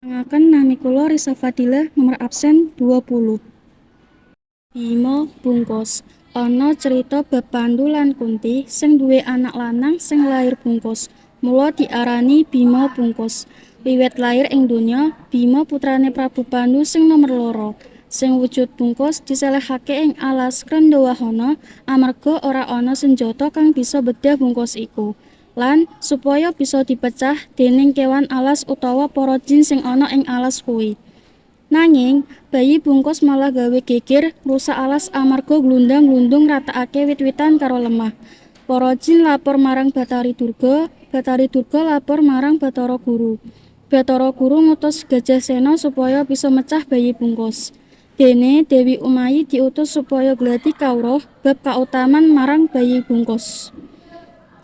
Ngaken nami kula Risa Fadila nomor absen 20. Bima bungkus. Ana cerita bab Pandu lan Kunti sing duwé anak lanang sing lair bungkus. Mula diarani Bima bungkus. Wiwit lair ing donya, Bima putrane Prabu Pandu sing nomer loro. Sing wujud bungkus diselehake ing alas Krendawahana amarga ora ana senjata kang bisa bedah bungkus iku. Lan supaya bisa dipecah déning kewan alas utawa para jin sing ana ing alas kuwi. Nanging, bayi bungkus malah gawe geger rusak alas amarga glundang-glundung ratakake wit-witan karo lemah. Para jin lapor marang Bathari Durga, Bathari Durga lapor marang Bathara Guru. Bathara Guru ngutus Gajah Sena supaya bisa mecah bayi bungkus. Dene Dewi Umayi diutus supaya gladi kawruh bab kautaman marang bayi bungkus.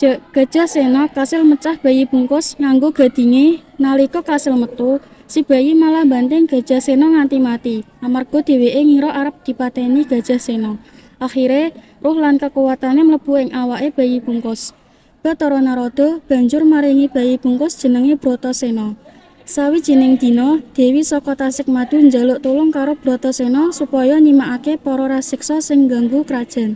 Gajah Sena kasil mecah bayi bungkus nganggo gadinge. Nalika kasil metu, si bayi malah banting Gajah Sena nganti mati. Amarga dheweke ngira arep dipateni Gajah Sena. Akhire roh lan kekuwatane mlebu ing awake bayi bungkus. Bathara Narada banjur maringi bayi bungkus jenenge Bratasena. Sawijining dina, Dewi saka Tasikmadu njaluk tulung karo Bratasena supaya nyimakake para raseksa sing ngganggu krajan.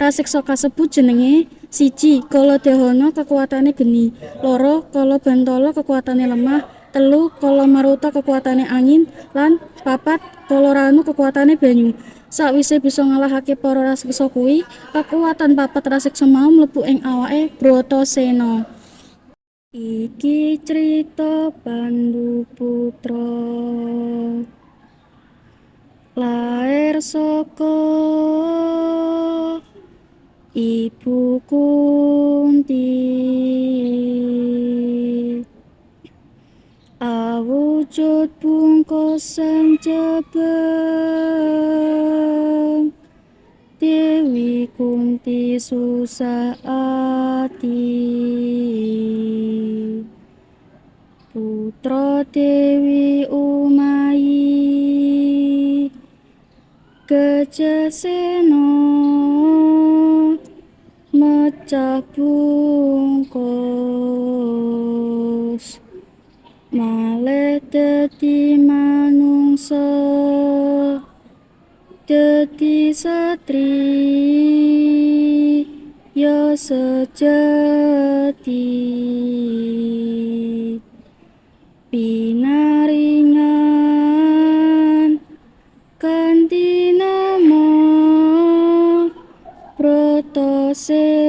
Raseksa kasebut jenenge 1. Kaladahana kekuwatane geni, 2. Kalabantala kekuwatane lemah, 3. Kalamaruta kekuwatane angin, lan 4. Kalaranu kekuwatane banyu. Sakwise bisa ngalahake para raseksa kuwi, kekuwatan 4 raseksa mau mlebu ing awake Bratasena. Iki crita Pandu putra lair saka Ibu Kunti, awujud bungkus sang jebeng. Dewi Kunti susah ati, putra Dewi Umayi, Gajah Sena mecah bungkus, malih dadi manungsa, dadi satri ya sejati, pinaringan kanthi nama Bratasena.